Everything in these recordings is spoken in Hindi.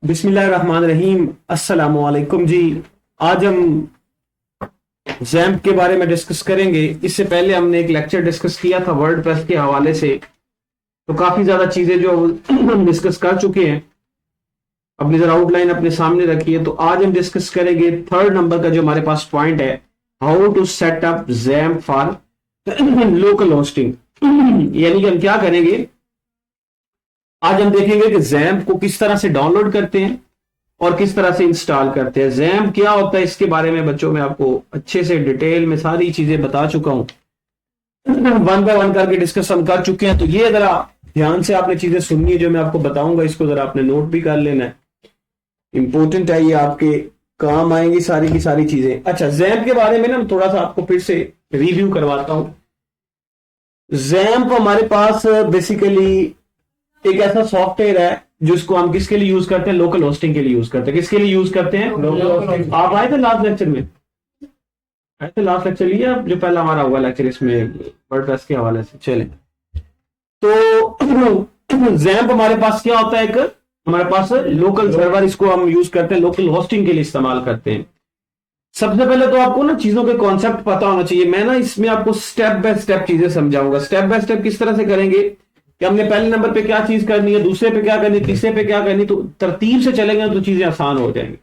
बिस्मिल्लाहिर्रहमानिर्रहीम। अस्सलामुअलैकुम जी। आज हम जैम्प के बारे में डिस्कस करेंगे। इससे पहले हमने एक लेक्चर डिस्कस किया था वर्डप्रेस के हवाले से, तो काफी ज्यादा चीजें जो हम डिस्कस कर चुके हैं। अपनी जरा आउटलाइन अपने सामने रखिए। तो आज हम डिस्कस करेंगे थर्ड नंबर का जो हमारे पास पॉइंट है, how to set up XAMPP for local hosting. यानी कि हम क्या करेंगे, आज हम देखेंगे कि जैम्प को किस तरह से डाउनलोड करते हैं और किस तरह से इंस्टॉल करते हैं। जैम्प क्या होता है इसके बारे में बच्चों में आपको अच्छे से डिटेल में सारी चीजें बता चुका हूं, वन बाय वन करके डिस्कस हम कर चुके हैं। तो ये जरा ध्यान से आपने चीजें सुननी है जो मैं आपको बताऊंगा, इसको जरा आपने नोट भी कर लेना है, इंपॉर्टेंट है, ये आपके काम आएंगी सारी की सारी चीजें। अच्छा, जैम्प के बारे में ना थोड़ा सा आपको फिर से रिव्यू करवाता हूं। जैम्प हमारे पास बेसिकली एक ऐसा सॉफ्टवेयर है जिसको हम किसके लिए यूज करते हैं, लोकल होस्टिंग के लिए यूज करते हैं। किसके लिए यूज करते हैं, लोकल होस्टिंग। आप आए थे लास्ट लेक्चर में, आए थे लास्ट लेक्चर लिया जो पहला हमारा हुआ लेक्चर इसमें वर्डप्रेस के हवाले से। चले तो जैम्प हमारे पास क्या होता है, एक हमारे पास लोकल सर्वर, इसको हम यूज करते हैं, लोकल होस्टिंग के लिए इस्तेमाल करते हैं। सबसे पहले तो आपको ना चीजों के कॉन्सेप्ट पता होना चाहिए। मैं ना इसमें आपको स्टेप बाय स्टेप चीजें समझाऊंगा। स्टेप बाय स्टेप किस तरह से करेंगे कि हमने पहले नंबर पे क्या चीज करनी है, दूसरे पे क्या करनी है, तीसरे पे क्या करनी, तो तरतीब से चलेंगे तो चीजें आसान हो जाएंगी।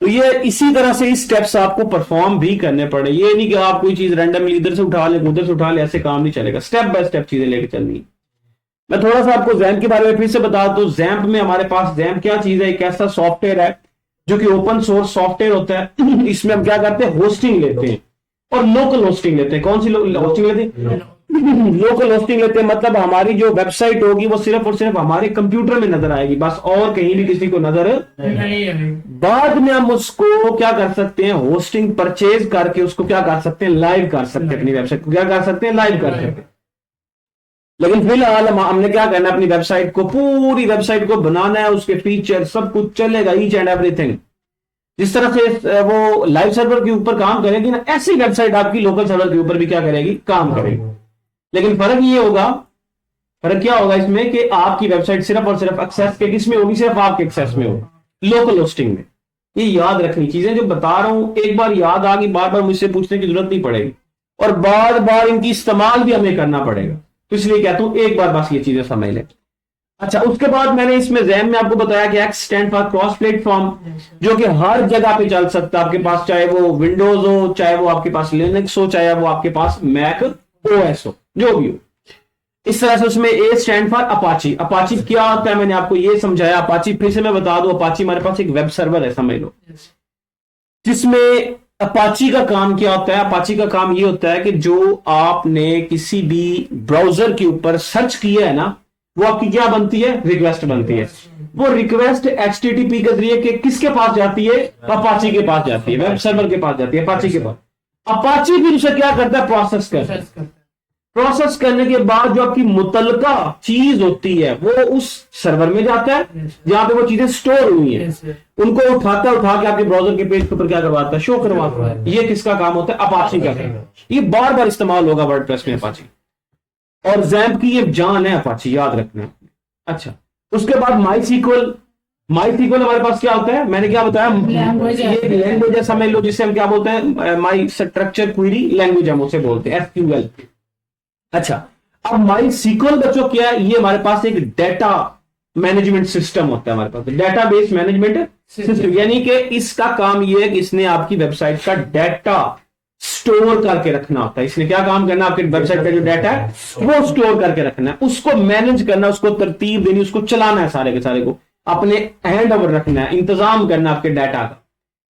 तो ये इसी तरह से इस स्टेप्स आपको परफॉर्म भी करने पड़े। ये नहीं कि आप कोई चीज रैंडमली इधर से उठा ले उधर से उठा ले, ऐसे काम नहीं चलेगा। स्टेप बाय स्टेप चीजें लेके चलनी है। मैं थोड़ा सा आपको जैम्प के बारे में फिर से बता दूं। जैम्प में हमारे पास जैम्प क्या चीज है, एक ऐसा सॉफ्टवेयर है जो कि ओपन सोर्स सॉफ्टवेयर होता है। इसमें हम क्या करते हैं, होस्टिंग लेते हैं और लोकल होस्टिंग लेते हैं। कौन सी होस्टिंग लेते हैं, लोकल होस्टिंग लेते हैं। मतलब हमारी जो वेबसाइट होगी वो सिर्फ और सिर्फ हमारे कंप्यूटर में नजर आएगी, बस, और कहीं भी किसी को नजर नहीं। बाद में हम उसको क्या कर सकते हैं, होस्टिंग परचेज करके उसको क्या कर सकते हैं, लाइव कर सकते हैं। अपनी वेबसाइट को क्या कर सकते हैं, लाइव कर सकते हैं। लेकिन फिलहाल हमने क्या करना है, अपनी वेबसाइट को, पूरी वेबसाइट को बनाना है, उसके फीचर सब कुछ चलेगा, ईच एंड एवरीथिंग। जिस तरह से वो लाइव सर्वर के ऊपर काम करेगी ना, ऐसी वेबसाइट आपकी लोकल सर्वर के ऊपर भी क्या करेगी, काम करेगी। लेकिन फर्क ये होगा, फर्क क्या होगा इसमें कि आपकी वेबसाइट सिर्फ और सिर्फ एक्सेस के किसमें होगी, सिर्फ आपके एक्सेस में होगी, लोकल होस्टिंग में। ये याद रखनी चीजें जो बता रहा हूं, एक बार याद आ गई, बार बार मुझसे पूछने की जरूरत नहीं पड़ेगी और बार बार इनकी इस्तेमाल भी हमें करना पड़ेगा। तो इसलिए कहता हूं एक बार बस ये चीजें समझ लें। अच्छा, उसके बाद मैंने इसमें जैम में आपको बताया कि x stand for cross platform, जो कि हर जगह पे चल सकता है आपके पास, चाहे वो विंडोज हो, चाहे वो आपके पास लिनक्स हो, चाहे वो आपके पास मैक ओएस हो, जो भी हो। इस तरह से उसमें ए स्टैंड फॉर अपाची। अपाची क्या होता है मैंने आपको ये समझाया। अपाची फिर से मैं बता दूं, अपाची हमारे पास एक वेब सर्वर है, समझ लो, जिसमें अपाची का काम क्या होता है। अपाची का काम ये होता है कि जो आपने किसी भी ब्राउजर के ऊपर सर्च किया है ना, वो आपकी क्या बनती है, रिक्वेस्ट बनती है। वो रिक्वेस्ट HTTP के जरिए के किसके पास जाती है, अपाची के पास जाती है, वेब सर्वर के पास जाती है, अपाची के पास। अपाची फिर उसे क्या करता है, प्रोसेस करता है। प्रोसेस करने के बाद जो आपकी मुतलका चीज होती है वो उस सर्वर में जाता है जहां पे वो चीजें स्टोर हुई हैं, उनको उठा के आपके ब्राउजर के पेज के ऊपर क्या करवाता है, शो करवाता है। ये किसका काम होता है, अपाची का काम। ये बार बार इस्तेमाल होगा वर्डप्रेस में अपाची, और जैम्प की ये जान है अपाची, याद रखना। अच्छा, उसके बाद माई सीक्वल। माई सीक्वल हमारे पास क्या होता है, मैंने क्या बताया, ये लैंग्वेज है, समझ लो, जिसे हम क्या बोलते हैं, माई स्ट्रक्चर क्वेरी लैंग्वेज हम उसे बोलते हैं, SQL। अच्छा, अब माई सीक्वल बच्चों क्या है, ये हमारे पास एक डेटा मैनेजमेंट सिस्टम होता है, हमारे पास डेटाबेस मैनेजमेंट सिस्टम। यानी कि इसका काम ये है कि इसने आपकी वेबसाइट का डेटा स्टोर करके रखना होता है। इसने क्या काम करना, आपके वेबसाइट का जो डाटा है वो स्टोर करके रखना है, उसको मैनेज करना, उसको तरतीब देनी, उसको चलाना है, सारे के सारे को अपने हैंड ओवर रखना है, इंतजाम करना आपके डाटा का।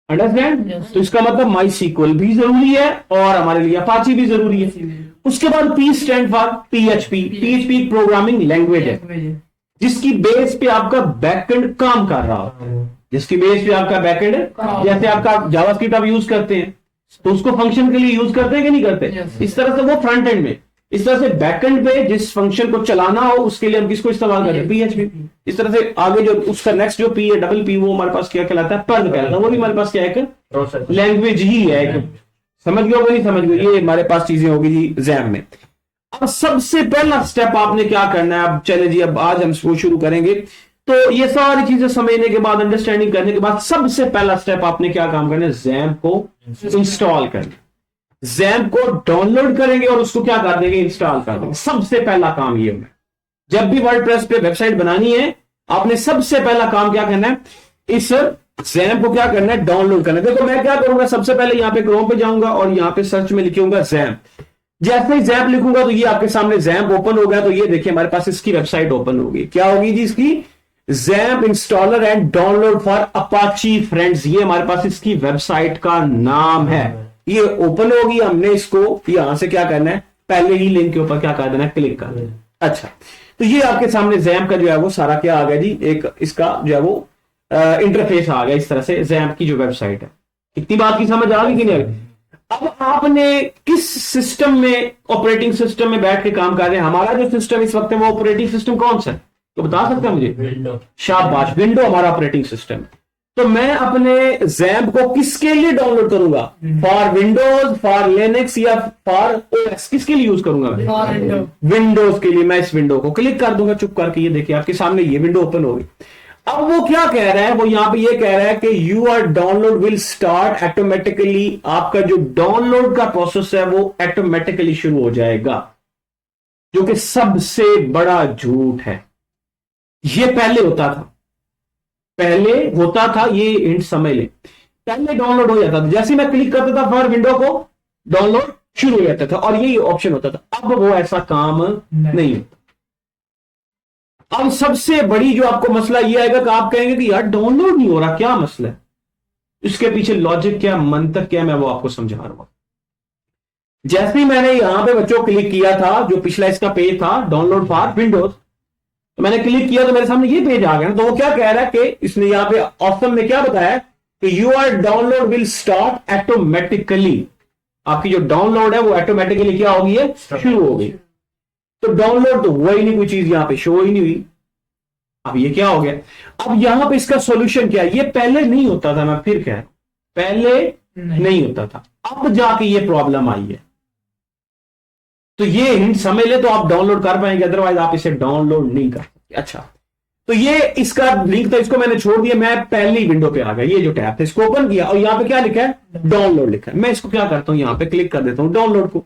अंडरस्टैंड? तो इसका मतलब माई सीक्वल भी जरूरी है और हमारे लिए अपाची भी जरूरी है। उसके बाद P stand for PHP। PHP programming language है जिसकी बेस पे आपका बैकएंड काम कर रहा हो, जिसकी बेस पे आपका बैकएंड, जैसे आपका जावास्क्रिप्ट आप यूज करते हैं तो उसको फंक्शन के लिए यूज करते हैं कि नहीं करते, इस तरह से वो फ्रंट एंड में। इस तरह से बैकएंड पे जिस फंक्शन को चलाना हो उसके लिए हम किसको इस्तेमाल करते हैं, PHP। इस तरह से आगे जो उसका नेक्स्ट जो P है, डबल P, वो हमारे पास क्या कहलाता है, पर्ल कहलाता है। वो भी हमारे पास क्या है, एक लैंग्वेज ही है, एक, समझ गए हो नहीं समझ गए, ये हमारे पास चीजें होगी जी जैम में। अब सबसे पहला स्टेप आपने क्या करना है, अब चले जी, अब आज हम शुरू करेंगे तो ये सारी चीजें समझने के बाद, अंडरस्टैंडिंग करने के बाद, सबसे पहला स्टेप आपने क्या काम करना है, जैम्प को इंस्टॉल करना। जैम्प को डाउनलोड करेंगे और उसको क्या कर देंगे, इंस्टॉल कर देंगे। सबसे पहला काम ये है, जब भी वर्डप्रेस पे वेबसाइट बनानी है, आपने सबसे पहला काम क्या करना है, इस जैम्प को क्या करना है, डाउनलोड करना है। देखो मैं क्या करूंगा, सबसे पहले यहां पे क्रोम पे जाऊंगा और यहां पे सर्च में लिखूंगा जैम्प। जैसे ही जैम्प लिखूंगा तो ये आपके सामने जैम्प ओपन हो गया। तो ये देखिए हमारे पास इसकी वेबसाइट ओपन होगी। क्या होगी जी इसकी, XAMPP installer and download for Apache friends, ये हमारे पास इसकी वेबसाइट का नाम है। ये ओपन होगी, हमने इसको यहां से क्या करना है, पहले ही लिंक के ऊपर क्या कर देना है, क्लिक कर देना। अच्छा, तो ये आपके सामने जैम्प का जो है वो सारा क्या आ गया जी, एक इसका जो है वो इंटरफेस आ गया। इस तरह से जैम्प की जो वेबसाइट है। इतनी बात की समझ आ गई कि नहीं आ गई? अब आपने किस सिस्टम में, ऑपरेटिंग सिस्टम में बैठ के काम कर रहे हैं? हमारा जो सिस्टम इस वक्त है वो ऑपरेटिंग सिस्टम कौन सा है, तो बता सकते हैं मुझे? शाबाश, विंडो हमारा ऑपरेटिंग सिस्टम है। तो मैं अपने जैम्प को किसके लिए डाउनलोड करूंगा, फॉर विंडोज, फॉर लिनक्स या फॉर ओएस, किसके लिए यूज करूंगा मैं? विंडोज के लिए। मैं इस विंडो को क्लिक कर दूंगा चुप करके। ये देखिए आपके सामने ये विंडो ओपन होगी। अब वो क्या कह रहा है, वो यहां पे ये कह रहा है कि your download will start automatically. आपका जो डाउनलोड का प्रोसेस है वो ऑटोमेटिकली शुरू हो जाएगा, जो कि सबसे बड़ा झूठ है। ये पहले होता था, पहले होता था, ये हिंट समझ ले। पहले डाउनलोड हो जाता था, जैसे मैं क्लिक करता था फॉर विंडो को, डाउनलोड शुरू हो जाता था और यही ऑप्शन होता था। अब वो ऐसा काम नहीं होता। अब सबसे बड़ी जो आपको मसला ये आएगा कि आप कहेंगे कि यार डाउनलोड नहीं हो रहा, क्या मसला है, इसके पीछे लॉजिक क्या, मंतक क्या, मैं वो आपको समझा रहा हूं। जैसे ही मैंने यहां पे बच्चों क्लिक किया था, जो पिछला इसका पेज था डाउनलोड फॉर विंडोज, तो मैंने क्लिक किया तो मेरे सामने ये पेज आ गया। तो वो क्या कह रहा है कि इसने यहां पे ऑप्शन में क्या बताया कि your download will start automatically. आपकी जो डाउनलोड है वो ऑटोमेटिकली क्या होगी, है शुरू होगी। तो डाउनलोड तो हुआ ही नहीं, कोई चीज यहां पे शो ही नहीं हुई। अब ये क्या हो गया, अब यहां पे इसका सॉल्यूशन क्या है? ये पहले नहीं होता था, मैं फिर कह रहा हूं पहले नहीं होता था, अब जाके ये प्रॉब्लम आई है। तो ये हिंट समझ ले तो आप डाउनलोड कर पाएंगे, अदरवाइज आप इसे डाउनलोड नहीं कर सकते। अच्छा, तो ये इसका लिंक था, इसको मैंने छोड़ दिया, मैं पहली विंडो पे आ गया। ये जो टैब था इसको ओपन किया और यहां पे क्या लिखा है, डाउनलोड लिखा है। मैं इसको क्या करता हूं, यहां पे क्लिक कर देता हूं डाउनलोड को।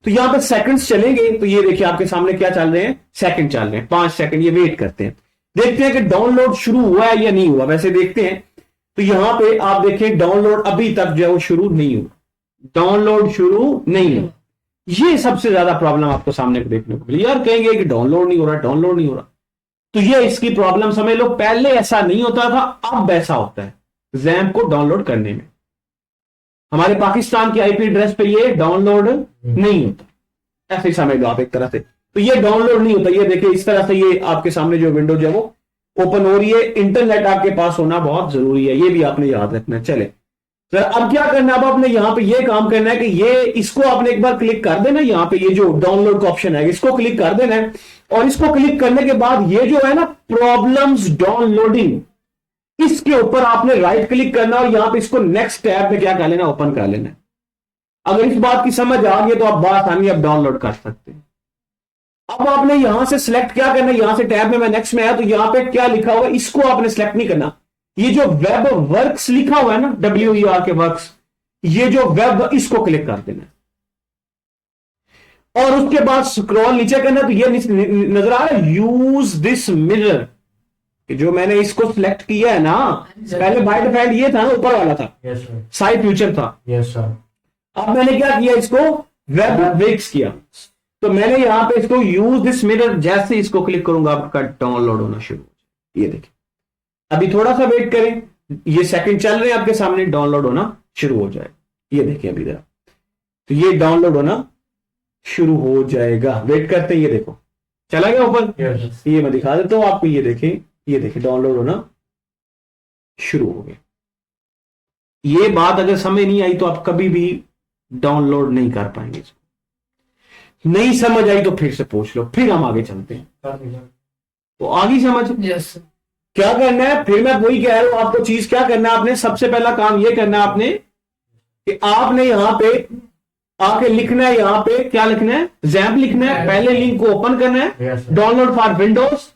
तो यहां पे सेकंड्स चलेंगे, तो ये देखिए आपके सामने क्या चल रहे हैं, सेकंड चल रहे हैं, 5 सेकंड। ये वेट करते हैं, देखते हैं कि डाउनलोड शुरू हुआ है या नहीं हुआ। वैसे देखते हैं तो यहां पे आप देखें डाउनलोड अभी तक जो है वो शुरू नहीं हुआ, डाउनलोड शुरू नहीं हुआ। ये सबसे ज्यादा प्रॉब्लम आपको सामने को देखने को मिली। यार कहेंगे कि डाउनलोड नहीं हो रहा, डाउनलोड नहीं हो रहा, तो ये इसकी प्रॉब्लम समझ लो। पहले ऐसा नहीं होता था, अब ऐसा होता है जैम्प को डाउनलोड करने में। हमारे पाकिस्तान की आईपी एड्रेस पे ये डाउनलोड नहीं होता, ऐसे ही समझ लो आप एक तरह से। तो ये डाउनलोड नहीं होता। ये देखिए इस तरह से ये आपके सामने जो विंडो जो है वो ओपन हो रही है। इंटरनेट आपके पास होना बहुत जरूरी है, ये भी आपने याद रखना है। चले सर, अब क्या करना है, अब आपने यहां पे ये काम करना है कि ये इसको आपने एक बार क्लिक कर देना, यहां पे ये जो डाउनलोड का ऑप्शन है इसको क्लिक कर देना है। और इसको क्लिक करने के बाद ये जो है ना प्रॉब्लम्स डाउनलोडिंग, इसके ऊपर आपने राइट क्लिक करना और यहां पे इसको नेक्स्ट टैब में क्या कर लेना, ओपन कर लेना है। अगर इस बात की समझ आ गई तो आप आसानी अब डाउनलोड कर सकते हैं। अब आपने यहां से सिलेक्ट क्या करना है, यहां से टैब में मैं नेक्स्ट में आया तो यहां पे क्या लिखा हुआ है इसको आपने सिलेक्ट नहीं करना। ये जो वेब वर्क्स लिखा हुआ है ना, WER के वर्क्स, ये जो वेब, इसको क्लिक कर देना और उसके बाद स्क्रॉल नीचे करना। तो ये नजर आ रहा है यूज दिस मिरर, जो मैंने इसको सिलेक्ट किया है ना, पहले बाय डिफॉल्ट ये था ना, ऊपर वाला था, साइड फ्यूचर था। अब मैंने क्या किया, इसको वेब वेक्स किया। तो मैंने यहां पे इसको यूज दिस मिरर, जैसे इसको क्लिक करूंगा आपका डाउनलोड होना शुरू हो जाए। ये देखिए, अभी थोड़ा सा वेट करें, ये सेकंड चल रहे हैं आपके सामने, डाउनलोड होना शुरू हो जाए। ये देखिए अभी जरा, तो ये डाउनलोड होना शुरू हो जाएगा। वेट करते हैं, ये देखो चला गया ऊपर। ये मैं दिखा देता हूं आपको, ये देखिए डाउनलोड होना शुरू हो गया। ये बात अगर समझ नहीं आई तो आप कभी भी डाउनलोड नहीं कर पाएंगे। नहीं समझ आई तो फिर से पूछ लो, फिर हम आगे चलते हैं। तो आगे समझ क्या करना है, फिर मैं वही कह रहा हूं आपको चीज क्या करना है। आपने सबसे पहला काम ये करना है आपने कि आपने यहां पे आके लिखना है, यहां पे क्या लिखना है, जैम्प लिखना है। पहले लिंक को ओपन करना है, डाउनलोड फॉर विंडोज,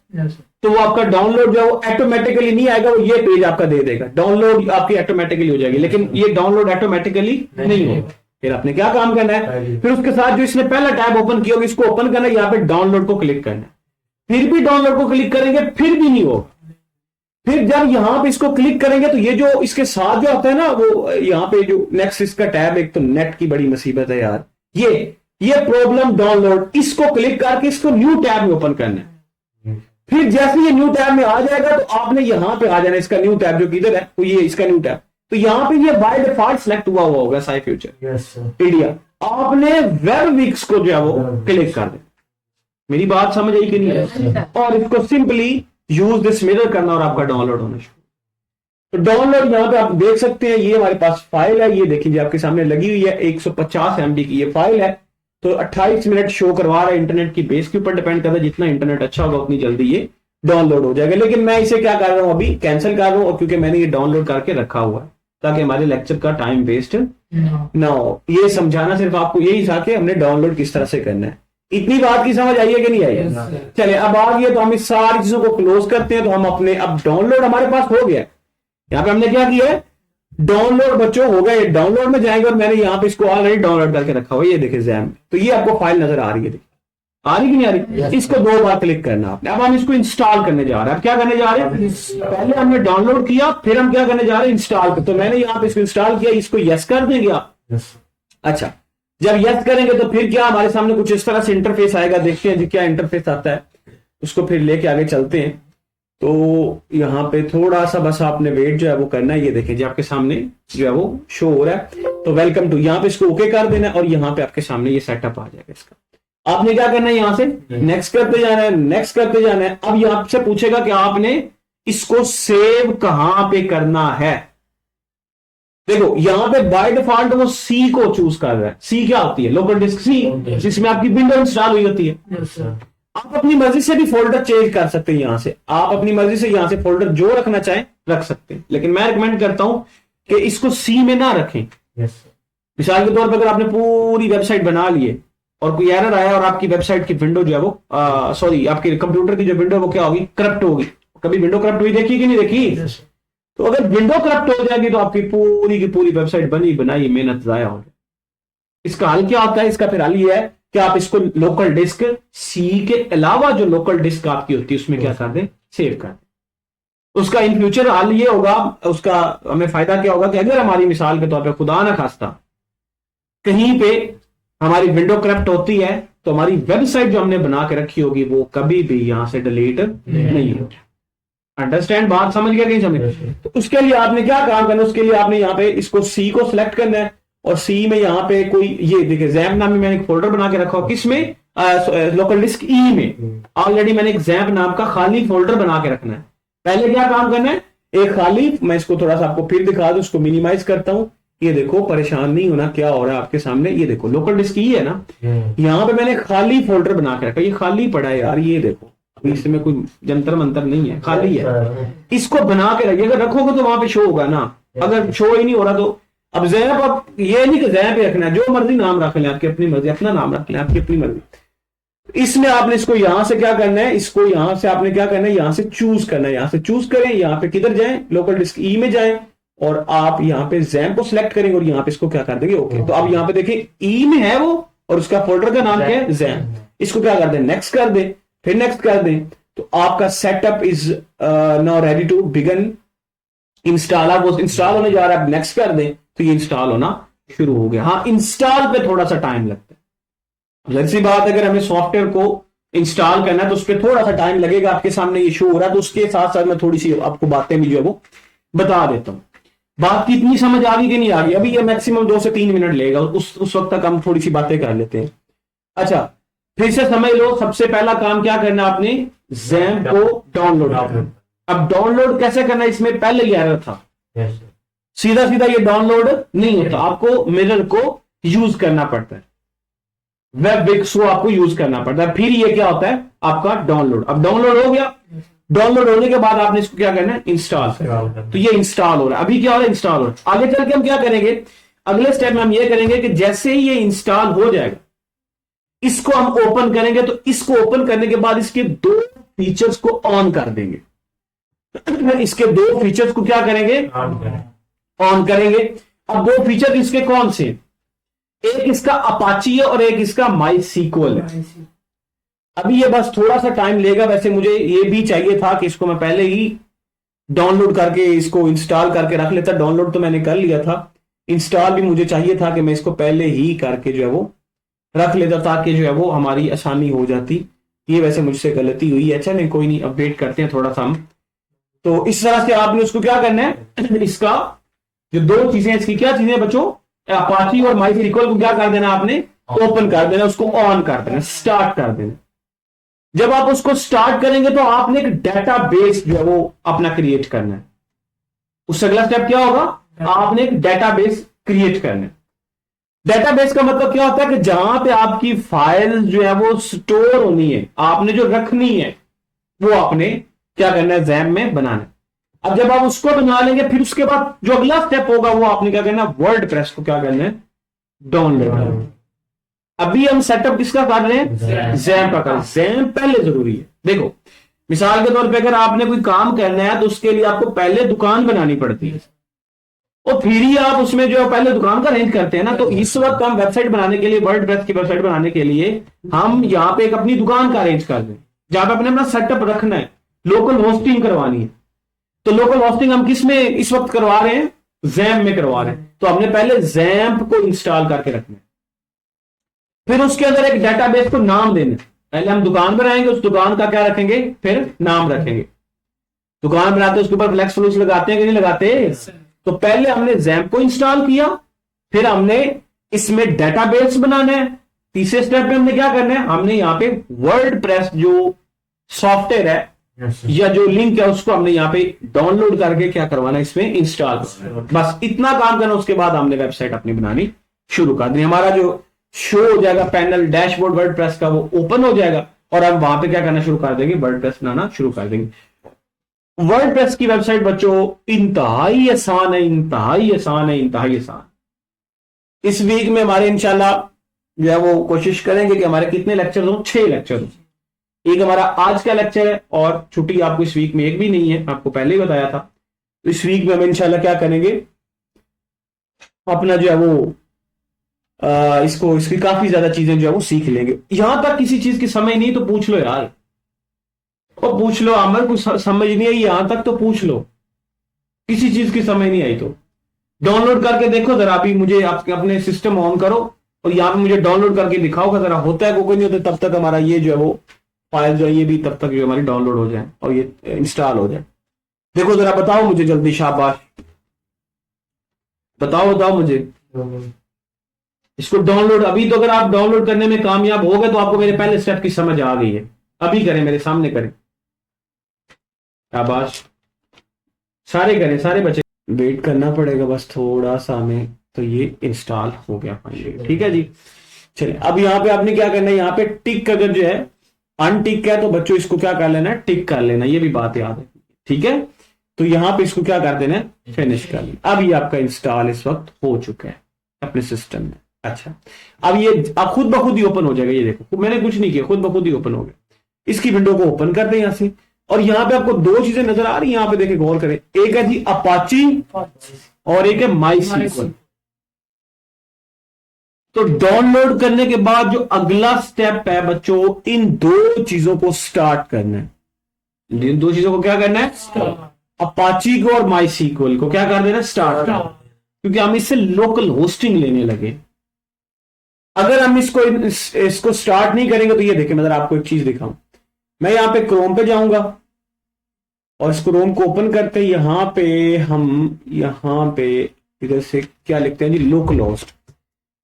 तो वो आपका डाउनलोड जो है वो ऑटोमेटिकली नहीं आएगा, वो ये पेज आपका दे देगा, डाउनलोड आपकी ऑटोमेटिकली हो जाएगी, लेकिन ये डाउनलोड ऑटोमेटिकली नहीं होगा। फिर आपने क्या काम करना है, फिर उसके साथ जो इसने पहला टैब ओपन किया होगा इसको ओपन करना है, यहाँ पे डाउनलोड को क्लिक करना है, फिर भी डाउनलोड को क्लिक करेंगे फिर भी नहीं होगा। फिर जब यहां पे इसको क्लिक करेंगे तो ये जो इसके साथ जो होता है ना, वो यहाँ पे जो नेक्स्ट इसका टैब, एक तो नेट की बड़ी मुसीबत है यार, ये प्रॉब्लम डाउनलोड, इसको क्लिक करके इसको न्यू टैब में ओपन करना है। फिर जैसे ये न्यू टैब में आ जाएगा तो आपने यहां पे आ जाना, इसका न्यू टैब जो किधर है तो ये इसका न्यू टैब, तो यहां पे ये बाय डिफॉल्ट सिलेक्ट हुआ होगा साई फ्यूचर इंडिया। आपने वेब विक्स को जो है वो क्लिक कर दे। मेरी बात समझ आई कि नहीं है? और इसको सिंपली यूज दिस मिरर करना और आपका डाउनलोड होना शुरू। तो डाउनलोड यहां पे आप देख सकते हैं, ये हमारे पास फाइल है, ये देखिए आपके सामने लगी हुई है, 150 MB की ये फाइल है। तो 28 मिनट शो करवा रहा है, इंटरनेट की बेस के ऊपर डिपेंड करता है, जितना इंटरनेट अच्छा होगा उतनी जल्दी ये डाउनलोड हो जाएगा। लेकिन मैं इसे क्या कर रहा हूं, अभी कैंसिल कर रहा हूं, और क्योंकि मैंने ये डाउनलोड करके रखा हुआ है ताकि हमारे लेक्चर का टाइम वेस्ट ना हो। ये समझाना सिर्फ आपको यही था कि हमने डाउनलोड किस तरह से करना है। इतनी बात की समझ आई है कि नहीं आई है? चले अब आ गया तो हम इस सारी चीजों को क्लोज करते हैं। तो हम अपने अब डाउनलोड हमारे पास हो गया, यहाँ पे हमने क्या किया है, डाउनलोड बच्चों हो गए, डाउनलोड में जाएंगे और मैंने यहाँ पे इसको ऑलरेडी डाउनलोड करके रखा हुआ है, ये देखिए जैम। तो ये आपको फाइल नजर आ रही है, आ रही कि नहीं आ रही? इसको 2 बार क्लिक करना आपने। अब हम इसको इंस्टॉल करने जा रहे हैं। अब क्या करने जा रहे हैं, पहले हमने डाउनलोड किया, फिर हम क्या करने जा रहे हैं, इंस्टॉल। तो मैंने यहाँ पे इसको इंस्टॉल किया, इसको यस कर देंगे आप। अच्छा, जब यस करेंगे तो फिर क्या हमारे सामने कुछ इस तरह से इंटरफेस आएगा। देखते हैं जी क्या इंटरफेस आता है, उसको फिर लेके आगे चलते हैं। तो यहाँ पे थोड़ा सा बस आपने वेट जो है वो करना है। ये देखें जी आपके सामने जो है वो शो हो रहा है। तो वेलकम टू, यहाँ पे इसको ओके कर देना है और यहाँ पे आपके सामने ये सेटअप आ जाएगा इसका। आपने क्या करना है, यहाँ से नेक्स्ट करते जाना है, नेक्स्ट करते जाना है। अब ये आपसे पूछेगा कि आपने इसको सेव कहां पे करना है। देखो यहाँ पे बाय डिफॉल्ट वो सी को चूज कर रहा है। सी क्या होती है, लोकल डिस्क सी, जिसमें आपकी विंडो इंस्टॉल हुई होती है। आप अपनी मर्जी से भी फोल्डर चेंज कर सकते हैं, यहां से आप अपनी मर्जी से यहां से फोल्डर जो रखना चाहें रख सकते हैं, लेकिन मैं रिकमेंड करता हूं कि इसको सी में ना रखें। मिसाल के तौर पर अगर आपने पूरी वेबसाइट बना ली है और कोई एरर आया और आपकी वेबसाइट की विंडो जो है वो सॉरी आपके कंप्यूटर की जो विंडो वो क्या होगी, करप्ट होगी। कभी विंडो करप्ट हुई देखी कि नहीं देखी? तो अगर विंडो करप्ट हो जाएगी तो आपकी पूरी की पूरी वेबसाइट बनी बनाई मेहनत जाया हो जाए। इसका हल क्या होता है, इसका फिर हल ये है कि आप इसको लोकल डिस्क सी के अलावा जो लोकल डिस्क आपकी होती है उसमें क्या कर दें, सेव कर दें। उसका इन फ्यूचर हल ये होगा, उसका हमें फायदा क्या होगा कि अगर हमारी मिसाल के तौर पे खुदा ना खास्ता कहीं पे हमारी विंडो करप्ट होती है तो हमारी वेबसाइट जो हमने बना के रखी होगी वो कभी भी यहां से डिलीट नहीं होगी। अंडरस्टैंड, बात समझ गया नहीं समझ? तो उसके लिए आपने क्या काम करना है, उसके लिए आपने यहाँ पे इसको सी को सिलेक्ट करना है और सी में यहाँ पे कोई ये देखिए जैम नाम में मैंने एक फोल्डर बना के रखा हो, किसमें, लोकल डिस्क ई में। ऑलरेडी मैंने एक जैम नाम का खाली फोल्डर बना के रखना है। पहले क्या काम करना है, एक खाली, मैं इसको थोड़ा सा आपको फिर दिखा दूं, उसको मिनिमाइज करता हूं। ये देखो, परेशान नहीं होना, क्या हो रहा है आपके सामने, ये देखो लोकल डिस्क ई है ना, यहाँ पे मैंने खाली फोल्डर बना के रखा। ये खाली पड़ा है यार, ये देखो इसमें कोई जंतर मंतर नहीं है, खाली है। इसको बना के रखिए, अगर रखोगे तो वहां पे शो होगा ना, अगर शो ही नहीं हो रहा तो अब जैप, अब ये नहीं कि जैप पे रखना है, जो मर्जी नाम रख लें, आपकी अपनी मर्जी, अपना नाम रख लें, आपकी अपनी मर्जी। इसमें आपने इसको यहां से क्या करना है, इसको यहां से आपने क्या करना है, यहां से चूज करना है। यहां से चूज करें, यहां पे किधर जाएं, लोकल डिस्क ई में जाएं और आप यहां पे जैम को सिलेक्ट करेंगे और यहां पे इसको क्या कर देंगे, ओके। तो अब यहां पे देखिए ई में है वो और उसका फोल्डर का नाम क्या है, जैम। इसको क्या कर दें, नेक्स्ट कर दें, फिर नेक्स्ट कर दें। तो आपका setup is now ready to begin install. आप वो इंस्टॉल होने जा रहा है, नेक्स्ट कर दें तो ये इंस्टॉल होना शुरू हो गया। हाँ, इंस्टॉल पे थोड़ा सा टाइम लगता है, जाहिर सी बात, अगर हमें सॉफ्टवेयर को इंस्टॉल करना है तो उस पर थोड़ा सा टाइम लगेगा। आपके सामने ये शो हो रहा है तो उसके साथ साथ मैं थोड़ी सी आपको बातें भी जो है वो बता देता हूं। बात की इतनी समझ आ गई कि नहीं आ गई? अभी ये मैक्सिमम 2 से 3 मिनट लेगा, उस वक्त तक हम थोड़ी सी बातें कर लेते हैं। अच्छा, फिर से समझ लो, सबसे पहला काम क्या करना आपने, जैम को डाउनलोड करना। अब डाउनलोड कैसे करना, इसमें पहले ही एरर था, सीधा सीधा ये डाउनलोड नहीं होता, आपको मिरर को यूज करना पड़ता है, वेब विक्स को आपको यूज करना पड़ता है, फिर ये क्या होता है आपका डाउनलोड। अब डाउनलोड हो गया, डाउनलोड होने के बाद आपने इसको क्या करना है, इंस्टॉल करना। तो ये इंस्टॉल हो रहा है, अभी क्या हो रहा है, इंस्टॉल हो रहा है। आगे चल के हम क्या करेंगे, अगले स्टेप में हम ये करेंगे कि जैसे ही ये इंस्टॉल हो जाएगा इसको हम ओपन करेंगे। तो इसको ओपन करने के बाद इसके 2 फीचर्स को ऑन कर देंगे। इसके दो फीचर्स को क्या करेंगे, ऑन करेंगे। अब दो फीचर इसके कौन से, एक इसका अपाची है और एक इसका माई सीक्वल है। अभी ये बस थोड़ा सा टाइम लेगा, वैसे मुझे ये भी चाहिए था कि इसको मैं पहले ही डाउनलोड करके इसको इंस्टॉल करके रख लेता। डाउनलोड तो मैंने कर लिया था, इंस्टॉल भी मुझे चाहिए था कि मैं इसको पहले ही करके जो है वो रख लेता, ताकि जो है वो हमारी आसानी हो जाती। ये वैसे मुझसे गलती हुई है, अच्छा नहीं कोई नहीं, अपडेट करते हैं थोड़ा सा हम। तो इस तरह से आपने उसको क्या करना है, इसका जो दो चीजें, इसकी क्या चीजें बच्चों, अपाची और माई सीक्वल को क्या कर देना आपने, ओपन कर देना, उसको ऑन कर देना, स्टार्ट कर देना। जब आप उसको स्टार्ट करेंगे तो आपने एक डेटाबेस जो है वो अपना क्रिएट करना है। उससे अगला स्टेप क्या होगा, आपने एक डेटाबेस क्रिएट करना है। डेटाबेस का मतलब क्या होता है कि जहां पे आपकी फाइल जो है वो स्टोर होनी है, आपने जो रखनी है वो आपने क्या करना है, जैम में बनाना है। अब जब आप उसको बना लेंगे, फिर उसके बाद जो अगला स्टेप होगा वो आपने क्या करना है, वर्डप्रेस को क्या करना है, डाउनलोड करना। अभी हम सेटअप किसका कर रहे हैं, जैम का कर रहे हैं। जैम पहले जरूरी है। देखो मिसाल के तौर पे अगर आपने कोई काम करना है तो उसके लिए आपको पहले दुकान बनानी पड़ती है, और फिर ही आप उसमें जो पहले दुकान का अरेंज करते हैं ना। तो इस वक्त हम वेबसाइट बनाने के लिए, वर्डप्रेस की वेबसाइट बनाने के लिए हम यहां पे एक अपनी दुकान का अरेंज कर दें, जहां पे अपने अपना सेटअप रखना है, लोकल होस्टिंग करवानी है। तो लोकल होस्टिंग हम किस में इस वक्त करवा रहे हैं, जैम में करवा रहे हैं। तो हमने पहले जैम्प को इंस्टॉल करके रखना है, फिर उसके अंदर एक डेटाबेस को नाम देना है। पहले हम दुकान बनाएंगे, उस दुकान का क्या रखेंगे, फिर नाम रखेंगे। दुकान बनाते हैं उसके ऊपर फ्लेक्स फ्लूस लगाते हैं कि नहीं लगाते। तो पहले हमने जैम्प को इंस्टॉल किया, फिर हमने इसमें डेटाबेस बनाना है। तीसरे स्टेप में हमने क्या करना है, हमने यहां पे वर्डप्रेस जो सॉफ्टवेयर है या जो लिंक है उसको हमने यहां पे डाउनलोड करके क्या करवाना है, इसमें इंस्टॉल करवाना है। बस इतना काम करना, उसके बाद हमने वेबसाइट अपनी बनानी शुरू कर दी। हमारा जो शो हो जाएगा पैनल डैशबोर्ड वर्डप्रेस का, वो ओपन हो जाएगा और हम वहां पे क्या करना शुरू कर देंगे, वर्डप्रेस बनाना शुरू कर देंगे। वर्डप्रेस की वेबसाइट बच्चों इंतहाई आसान है, इंतहाई आसान है, इंतहाई आसान। इस वीक में हमारे इंशाल्लाह जो है वो कोशिश करेंगे कि हमारे कितने लेक्चर हो, 6 लेक्चर हो। एक हमारा आज का लेक्चर है और छुट्टी आपको इस वीक में एक भी नहीं है, आपको पहले ही बताया था। तो इस वीक में हम इंशाल्लाह क्या करेंगे, अपना जो है वो इसकी काफी ज्यादा चीजें जो है वो सीख लेंगे। यहां तक किसी चीज की समझ नहीं तो पूछ लो यार, और पूछ लो अमर कुछ समझ नहीं आई, यहां तक तो पूछ लो। किसी चीज की समझ नहीं आई तो डाउनलोड करके देखो जरा। अभी मुझे आपके अपने सिस्टम ऑन करो और यहां पे मुझे डाउनलोड करके दिखाओ जरा, होता है कोई नहीं होता, तब तक हमारा ये जो है वो फाइल जो है ये भी तब तक जो हमारी डाउनलोड हो जाए और ये इंस्टॉल हो जाए। देखो जरा, बताओ मुझे जल्दी, शाबाश बताओ मुझे इसको डाउनलोड। अभी तो अगर आप डाउनलोड करने में कामयाब हो गए तो आपको मेरे पहले स्टेप की समझ आ गई है। अभी करें, मेरे सामने करें, शाबाश, सारे करें, सारे बच्चे। वेट करना पड़ेगा बस थोड़ा सा हमें, तो ये इंस्टॉल हो गया फाइनली। ठीक है जी, चलिए। अब यहाँ पे आपने क्या करना है, यहाँ पे टिक अगर जो है अनटिक है तो बच्चों इसको क्या कर लेना है, टिक कर लेना, ये भी बात याद है। ठीक है, तो यहाँ पे इसको क्या कर देना है, फिनिश कर लेना। अब ये आपका इंस्टॉल इस वक्त हो चुका है अपने सिस्टम में। अच्छा, अब ये अब खुद ब खुद ही ओपन हो जाएगा। ये देखो मैंने कुछ नहीं किया, खुद ब खुद ही ओपन हो गया। इसकी विंडो को ओपन कर दें यहां से, और यहां पे आपको दो चीजें नजर आ रही है, यहां पे देखिए गौर करें, एक है जी अपाची और एक है माई सीक्वल। तो डाउनलोड करने के बाद जो अगला स्टेप है बच्चों, इन दो चीजों को स्टार्ट करना है। इन दो चीजों को क्या करना है, अपाची को और माई सीक्वल को क्या कर देना, स्टार्ट करना, क्योंकि हम इससे लोकल होस्टिंग लेने लगे। अगर हम इसको स्टार्ट नहीं करेंगे तो ये देखें, मैं आपको एक चीज दिखाऊं। मैं यहां पे क्रोम पे जाऊंगा और इस क्रोम को ओपन करते, यहां पे इधर से क्या लिखते हैं जी, local host,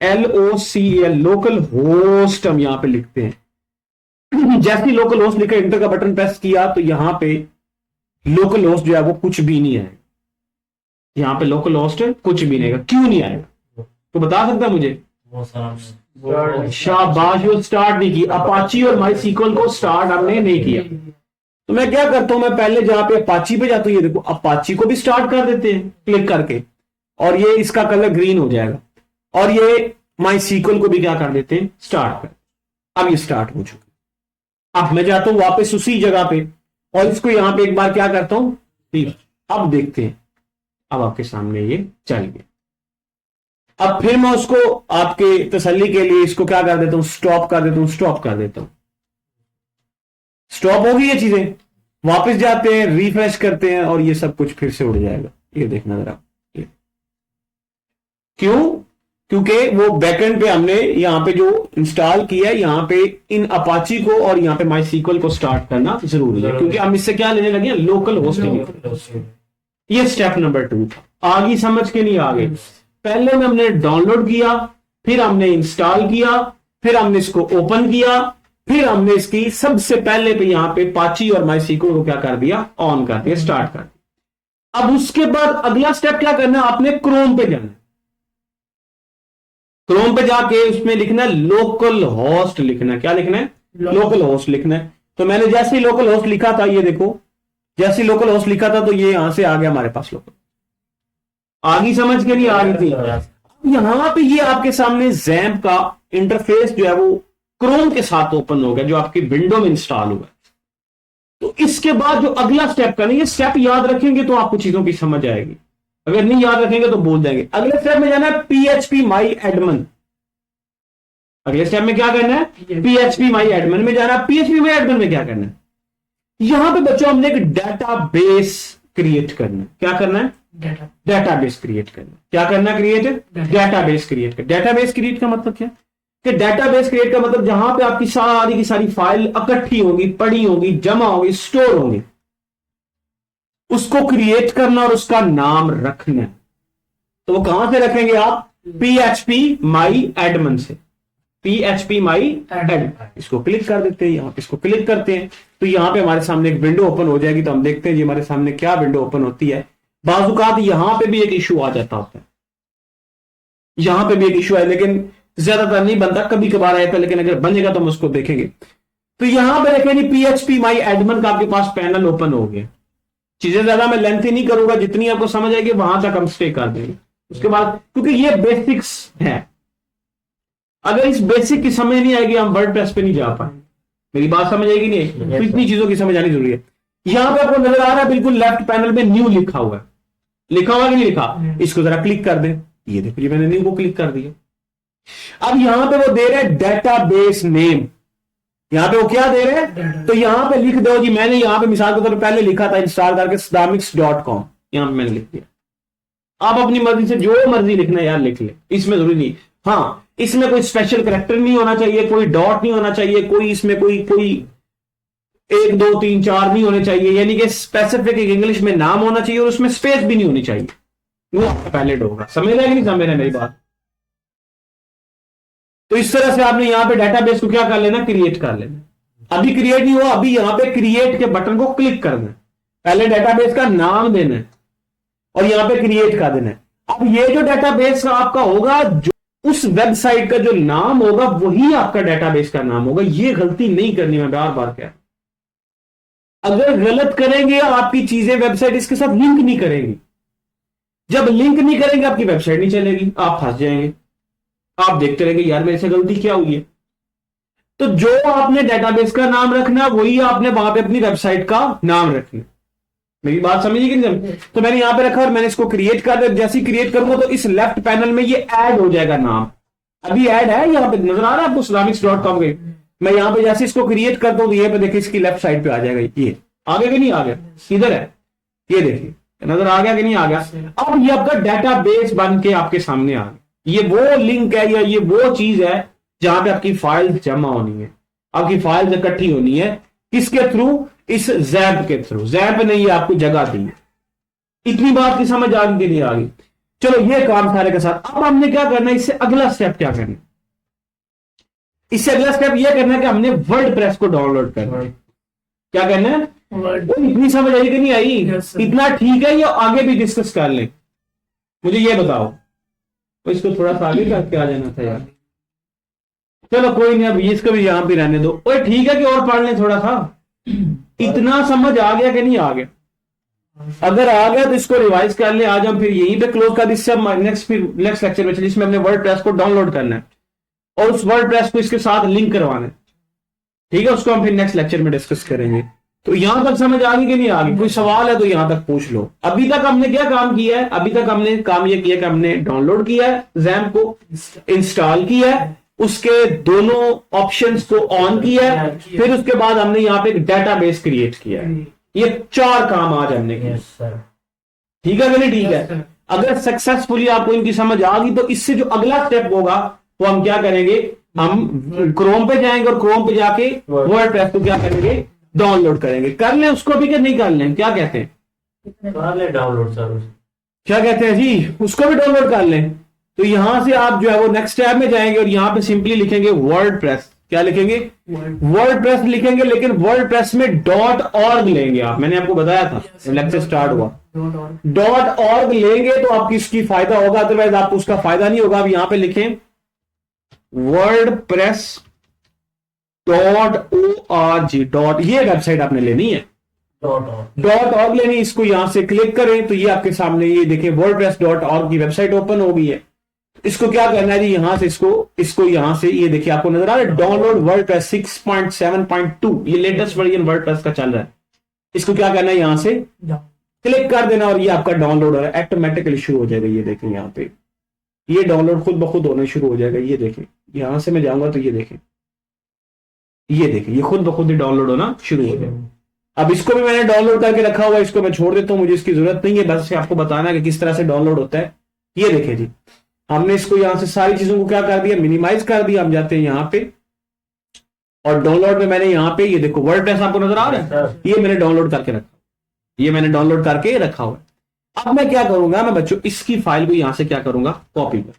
LOCL, local host हम यहां पे लिखते हैं। जैसे लोकल होस्ट लिखा, इंटर का बटन प्रेस किया तो यहां पे लोकल होस्ट जो है वो कुछ भी नहीं आएगा। यहां पे लोकल होस्ट कुछ भी नहीं आएगा। क्यों नहीं आएगा तो बता सकता मुझे? शाबाश, वो स्टार्ट नहीं की। अपाची और माई सीक्वल को स्टार्ट हमने नहीं किया। तो मैं क्या करता हूं, मैं पहले जहां पे अपाची पे जाता हूं, ये देखो अपाची को भी स्टार्ट कर देते हैं क्लिक करके, और ये इसका कलर ग्रीन हो जाएगा। और ये माई सीक्वल को भी क्या कर देते हैं, स्टार्ट कर। अब ये स्टार्ट हो चुका। अब मैं जाता हूं वापस उसी जगह पे और इसको यहां पे एक बार क्या करता हूं, ठीक, अब देखते हैं, अब आपके सामने ये चल गया। अब फिर मैं उसको आपके तसल्ली के लिए इसको क्या कर देता हूं, स्टॉप कर देता हूं, स्टॉप कर देता हूं। स्टॉप होगी ये चीजें, वापस जाते हैं, रिफ्रेश करते हैं और ये सब कुछ फिर से उड़ जाएगा। ये देखना जरा, क्यों, क्योंकि वो बैकएंड पे हमने यहां पे जो इंस्टॉल किया है, यहां पे इन अपाची को और यहां पे माई सीक्वल को स्टार्ट करना जरूरी है, क्योंकि हम इससे क्या लेने लगे, लोकल होस्टिंग। ये स्टेप नंबर 2 था। आगे समझ के नहीं आगे, पहले में हमने डाउनलोड किया, फिर हमने इंस्टॉल किया, फिर हमने इसको ओपन किया, फिर हमने इसकी सबसे पहले पे यहां पे अपाची और माई सीक्वल को क्या कर दिया, ऑन कर दिया, स्टार्ट कर दिया। अब उसके बाद अगला स्टेप क्या करना है, आपने क्रोम पे जाना है। क्रोम पे जाके उसमें लिखना है लोकल होस्ट लिखना है। क्या लिखना है, लोकल होस्ट लिखना है। तो मैंने जैसे ही लोकल होस्ट लिखा था, ये देखो, जैसे ही लोकल होस्ट लिखा था तो ये यहां से आ गया हमारे पास लोकल। आगे समझ के नहीं आ रही थी। यहां पे ये आपके सामने जैम्प का इंटरफेस जो है वो क्रोम के साथ ओपन हो गया, जो आपकी विंडो में इंस्टॉल हुआ। तो इसके बाद जो अगला स्टेप करना है, ये स्टेप याद रखेंगे तो आपको चीजों की समझ आएगी, अगर नहीं याद रखेंगे तो भूल जाएंगे। अगले स्टेप में जाना है PHP माई एडमिन। अगले स्टेप में क्या करना है, PHP माई एडमिन में जाना है। PHP माई एडमिन में क्या करना है, यहां पे बच्चों हमने एक डेटाबेस क्रिएट करना है। क्या करना है, डेटाबेस क्रिएट करना है। क्या करना है, क्रिएट डेटाबेस क्रिएट कर। डेटाबेस क्रिएट का मतलब क्या, कि डेटाबेस क्रिएट का मतलब जहां पे आपकी सारी की सारी फाइल इकट्ठी होगी, पड़ी होगी, जमा होगी, स्टोर होगी, उसको क्रिएट करना और उसका नाम रखना। तो वो कहां से रखेंगे आप, PHP माई एडमिन से। PHP माई एडमिन, इसको क्लिक कर देते हैं, यहां पे इसको क्लिक करते हैं तो यहां पे हमारे सामने एक विंडो ओपन हो जाएगी। तो हम देखते हैं जी हमारे सामने क्या विंडो ओपन होती है। बाजुकात यहां पे भी एक इशू आ जाता होता है, यहां पे भी एक इशू है, लेकिन ज्यादातर नहीं बनता, कभी कभार आया था, लेकिन अगर बनेगा तो हम उसको देखेंगे। तो यहां पे देखें जी PHP माई एडमिन का आपके पास पैनल ओपन हो गया। चीजें ज्यादा मैं लेंथी नहीं करूंगा, जितनी आपको समझ आएगी वहां तक हम स्टे कर देंगे। उसके बाद क्योंकि ये बेसिक्स है, अगर इस बेसिक की समझ नहीं आएगी हम वर्डप्रेस पे नहीं जा पाएंगे। मेरी बात समझ आएगी नहीं, तो इतनी चीजों की समझ आनी जरूरी है। यहां पे आपको नजर आ रहा है बिल्कुल लेफ्ट पैनल में न्यू लिखा हुआ है, लिखा हुआ कि नहीं लिखा, इसको जरा क्लिक कर दें। ये देखो जी मैंने न्यू को क्लिक कर दिया। अब यहां पे वो दे रहे हैं डेटाबेस नेम, यहां पे वो क्या दे रहे हैं, तो यहां पे लिख दो जी, मैंने यहां पे मिसाल के तौर पर पहले लिखा था इंस्टॉल करके Slamix.com, यहां पे मैंने लिख दिया। आप अपनी मर्जी से जो मर्जी लिखना है यार लिख ले, इसमें जरूरी नहीं। हाँ, इसमें कोई स्पेशल कैरेक्टर नहीं होना चाहिए, कोई डॉट नहीं होना चाहिए, कोई इसमें कोई 1 2 3 4 नहीं होने चाहिए, यानी कि स्पेसिफिक इंग्लिश में नाम होना चाहिए और उसमें स्पेस भी नहीं होनी चाहिए, वो वैलिड होगा। समझ रहे कि नहीं समझ रहे मेरी बात। तो इस तरह से आपने यहां पे डेटाबेस को क्या कर लेना, क्रिएट कर लेना। अभी क्रिएट नहीं हुआ, अभी यहां पे क्रिएट के बटन को क्लिक करना है, पहले डेटाबेस का नाम देना है और यहां पे क्रिएट कर देना है। अब ये जो डेटाबेस का आपका होगा, जो उस वेबसाइट का जो नाम होगा वही आपका डेटाबेस का नाम होगा। ये गलती नहीं करनी, मैं बार बार कह, अगर गलत करेंगे आपकी चीजें वेबसाइट इसके साथ लिंक नहीं करेंगी। जब लिंक नहीं करेंगे आपकी वेबसाइट नहीं चलेगी, आप फंस जाएंगे, आप देखते रहेंगे यार मेरे से गलती क्या हुई है। तो जो आपने डेटाबेस का नाम रखना वही आपने वहां पे अपनी वेबसाइट का नाम रखना। मेरी बात समझिए कि नहीं? तो मैंने यहां पे रखा और मैंने इसको क्रिएट कर दिया। जैसे ही क्रिएट करूंगा तो इस लेफ्ट पैनल में ये ऐड हो जाएगा नाम। अभी ऐड है, यहां पे नजर आ रहा है आपको Slamix.com के। मैं यहां पे जैसे इसको क्रिएट करता हूं तो ये पे देखिए इसकी लेफ्ट साइड पे आ जाएगा। ये आगे कि नहीं आ गया, इधर है, ये देखिए नजर आ गया कि नहीं आ गया। अब ये आपका डेटाबेस बन के आपके सामने आ गया। ये वो लिंक है या ये वो चीज है जहां पे आपकी फाइल्स जमा होनी है, आपकी फाइल्स इकट्ठी होनी है। किसके थ्रू? इस जैप के थ्रू। जैप ने ये आपको जगह दी है। इतनी बात की समझ आगे के लिए आ गई। चलो ये काम सारे के साथ। अब हमने क्या करना है, इससे अगला स्टेप क्या करना है? इससे अगला स्टेप यह करना है कि हमने वर्डप्रेस को डाउनलोड करना है। क्या करना है? वो इतनी समझ आई कि नहीं आई? इतना ठीक है या आगे भी डिस्कस कर लें? मुझे ये बताओ। तो इसको थोड़ा सा आगे करके आ जाना था यार। चलो कोई नहीं, अब इसको भी यहां पे रहने दो। ओए ठीक है कि और पढ़ लें थोड़ा सा। इतना समझ आ गया कि नहीं आ गया? अगर आ गया तो इसको रिवाइज कर ले। आज हम फिर यहीं पे क्लोज कर, इससे नेक्स्ट लेक्चर में चलिए, जिसमें हमने वर्डप्रेस को डाउनलोड करना है और उस वर्डप्रेस को इसके साथ लिंक करवाना है। ठीक है, उसको हम फिर नेक्स्ट लेक्चर में डिस्कस करेंगे। तो यहां तक समझ आ गई कि नहीं आ गई? कोई सवाल है तो यहां तक पूछ लो। अभी तक हमने क्या काम किया है? अभी तक हमने काम ये किया कि हमने डाउनलोड किया है, XAMPP को इंस्टॉल किया है, उसके दोनों ऑप्शंस को ऑन किया है, फिर उसके बाद हमने यहां पे एक डेटाबेस क्रिएट किया है। ये 4 काम आज हमने किए। ठीक है कि नहीं? ठीक है। अगर सक्सेसफुली आपको इनकी समझ आ गई तो इससे जो अगला स्टेप होगा वो हम क्या करेंगे, हम क्रोम पे जाएंगे और क्रोम पे जाके वर्डप्रेस को क्या करेंगे, डाउनलोड करेंगे। कर लें उसको भी कि नहीं कर लें? क्या कहते हैं? कर ले डाउनलोड सर। क्या कहते हैं जी? उसको भी डाउनलोड कर लें। तो यहां से आप जो है वो नेक्स्ट टैब में जाएंगे और यहां पे सिंपली लिखेंगे वर्डप्रेस। क्या लिखेंगे? वर्डप्रेस लिखेंगे, लेकिन वर्डप्रेस में .org लेंगे आप। मैंने आपको बताया था जब लेक्चर स्टार्ट हुआ, .org लेंगे तो आपकी इसकी फायदा होगा, अदरवाइज आपको उसका फायदा नहीं होगा। अब यहां पे लिखें wordpress.org ये वेबसाइट आपने लेनी है, .org लेनी। इसको यहां से क्लिक करें तो ये आपके सामने ये देखें wordpress.org की वेबसाइट ओपन हो गई है। इसको क्या करना है जी, यहां से इसको यहां से ये देखिए आपको नजर आ रहा है डाउनलोड वर्डप्रेस 6.7.2, ये लेटेस्ट वर्जन वर्डप्रेस का चल रहा है। इसको क्या करना है, यहां से क्लिक कर देना और ये आपका डाउनलोड हो रहा है, ऑटोमेटिकली शुरू हो जाएगा। ये देखें यहाँ पे ये डाउनलोड खुद ब खुद होना शुरू हो जाएगा। ये देखें, यहां से मैं जाऊंगा तो ये देखें ये खुद ब खुद ही डाउनलोड होना शुरू हो जाएगा। अब इसको भी मैंने डाउनलोड करके रखा हुआ है, इसको मैं छोड़ देता हूं, मुझे इसकी जरूरत नहीं है, बस आपको बताना है कि किस तरह से डाउनलोड होता है। ये देखें जी, हमने इसको यहां से सारी चीजों को क्या कर दिया, मिनिमाइज कर दिया। हम जाते हैं यहां पे और डाउनलोड में मैंने यहां पे ये देखो वर्डप्रेस आपको नजर आ रहा है, ये मैंने डाउनलोड करके रखा हुआ है। अब मैं क्या करूंगा, मैं बच्चों इसकी फाइल को यहां से क्या करूंगा, कॉपी कर।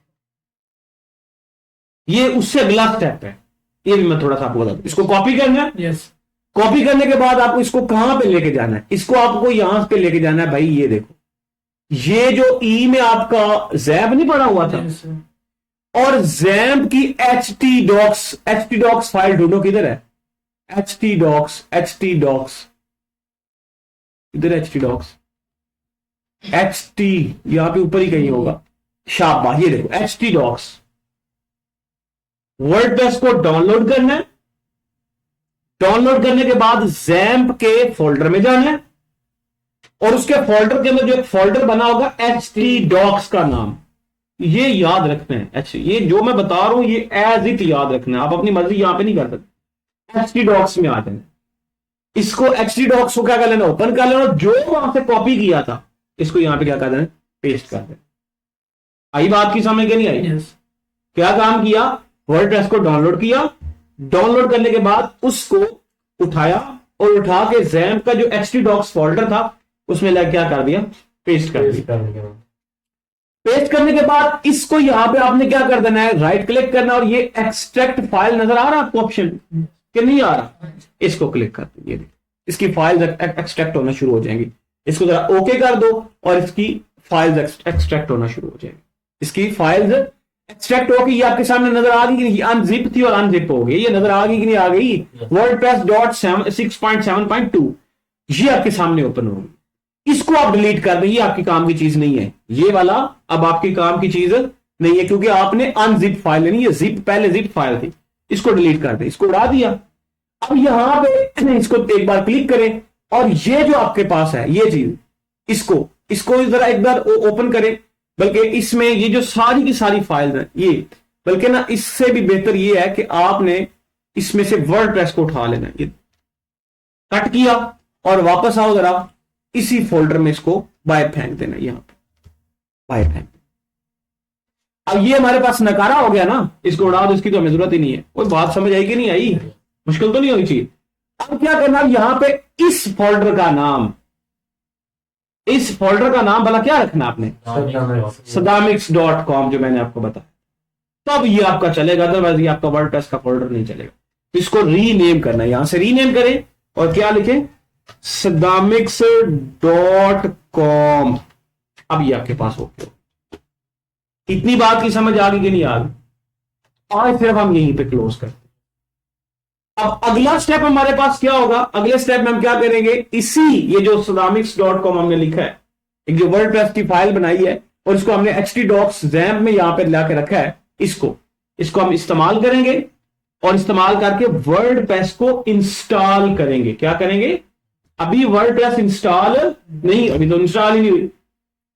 ये उससे अगला स्टेप है, ये भी मैं थोड़ा सा आपको बता दूं। इसको कॉपी करना है। यस। कॉपी करने के बाद आपको इसको कहां पे लेके जाना है, इसको आपको यहां पे लेके जाना है। भाई ये देखो, ये जो ई में आपका XAMPP नहीं पड़ा हुआ था, और XAMPP की htdocs फाइल ढूंढो, किधर है htdocs इधर htdocs यहां पे ऊपर ही कहीं होगा, शाबाश। ये देखो htdocs वर्डप्रेस को डाउनलोड करना है। डाउनलोड करने के बाद XAMPP के फोल्डर में जाना है और उसके फोल्डर के अंदर जो एक फोल्डर बना होगा htdocs का नाम, ये याद रखना है। ये जो मैं बता रहा हूं ये एज इट याद रखना है, आप अपनी मर्जी यहां पे नहीं कर सकते। htdocs में आ जाना, इसको htdocs को क्या कर लेना, ओपन कर लेना, जो वहां से कॉपी किया था इसको यहां पे क्या कर देना, पेस्ट कर देना। आई बात की समझ के नहीं आई? yes. क्या काम किया, वर्डप्रेस को डाउनलोड किया, डाउनलोड करने के बाद उसको उठाया और उठा के XAMPP का जो htdocs फोल्डर था उसमें लग क्या कर दिया, पेस्ट कर दिया। पेस्ट करने के बाद इसको यहां पे आपने क्या कर देना है, राइट क्लिक करना और ये एक्सट्रैक्ट फाइल नजर आ रहा है आपको ऑप्शन कि नहीं आ रहा, इसको क्लिक कर दीजिए, इसकी फाइल एक्सट्रैक्ट होना शुरू हो जाएंगी। इसको जरा ओके कर दो और इसकी फाइल्स एक्सट्रैक्ट होना शुरू हो जाएंगी। इसकी फाइल्स एक्सट्रैक्ट होगी, ये आपके सामने नजर आ गई कि नहीं, अनजिप थी और अनजिप हो गई, ये नजर आ गई कि नहीं आ गई, wordpress.6.7.2 ये आपके सामने ओपन होगी। इसको आप डिलीट कर दें, ये आपकी काम की चीज नहीं है, ये वाला अब आपकी काम की चीज नहीं है, क्योंकि आपने अनजिप फाइल लेनी है, जिप पहले जिप फाइल थी, इसको डिलीट कर दें, इसको उड़ा दिया। अब यहां पे इसको एक बार क्लिक करें और ये जो आपके पास है ये चीज, इसको जरा एक बार ओपन करें। बल्कि इसमें ये जो सारी की सारी फाइल्स हैं ये, बल्कि ना इससे भी बेहतर ये है कि आपने इसमें से वर्डप्रेस को उठा लेना, ये कट किया और वापस आओ जरा इसी फोल्डर में इसको बाहर फेंक देना, यहां पे बाहर फेंक। अब ये हमारे पास नकारा हो गया ना, इसको उड़ा दो, इसकी तो हमें जरूरत ही नहीं है। कोई बात समझ आई कि नहीं आई? मुश्किल तो नहीं होनी चाहिए। अब क्या करना, यहां पे इस फोल्डर का नाम भला क्या रखना आपने, sadamix.com जो मैंने आपको बताया, तब ये आपका चलेगा, अदरवाइज ये आपका वर्डप्रेस का फोल्डर नहीं चलेगा। इसको रीनेम करना है, यहां से रीनेम करें और क्या लिखें, sadamix.com। अब ये आपके पास हो गया। इतनी बात की समझ आ गई कि नहीं आ गई? आज सिर्फ हम यहीं पे क्लोज करते हैं। अब अगला स्टेप हमारे पास क्या होगा, अगले स्टेप में हम क्या करेंगे, इसी ये जो sadamix.com हमने लिखा है, एक जो वर्डप्रेस की फाइल बनाई है और इसको हमने htdocs XAMPP में यहां पे लाके रखा है, इसको हम इस्तेमाल करेंगे और इस्तेमाल करके वर्डप्रेस को इंस्टॉल करेंगे। क्या करेंगे? अभी वर्डप्रेस इंस्टॉल नहीं, अभी तो इंस्टॉल ही नहीं हुई।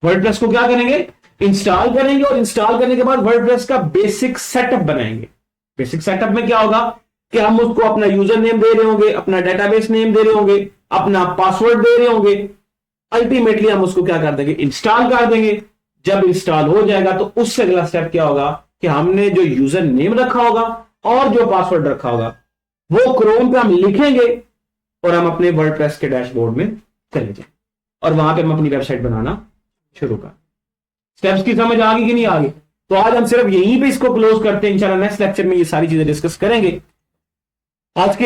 वर्डप्रेस को क्या करेंगे? इंस्टॉल करेंगे, और इंस्टॉल करने के बाद वर्डप्रेस का बेसिक सेटअप बनाएंगे। बेसिक सेटअप में क्या होगा कि हम उसको अपना यूजर नेम दे रहे होंगे, अपना डेटाबेस नेम दे रहे होंगे, अपना पासवर्ड दे रहे होंगे। अल्टीमेटली हम उसको क्या कर देंगे? इंस्टॉल कर देंगे। जब इंस्टॉल हो जाएगा तो उससे अगला स्टेप क्या होगा कि हमने जो यूजर नेम रखा होगा और जो पासवर्ड रखा होगा वो क्रोम पे हम लिखेंगे, और हम अपने वर्डप्रेस के डैशबोर्ड में चले जाएं, और वहां पे हम अपनी वेबसाइट बनाना शुरू कर। स्टेप्स की समझ आ गई कि नहीं आ गई? तो आज हम सिर्फ यहीं पे इसको क्लोज करते हैं। इंशाल्लाह नेक्स्ट लेक्चर में ये सारी चीजें डिस्कस करेंगे। आज के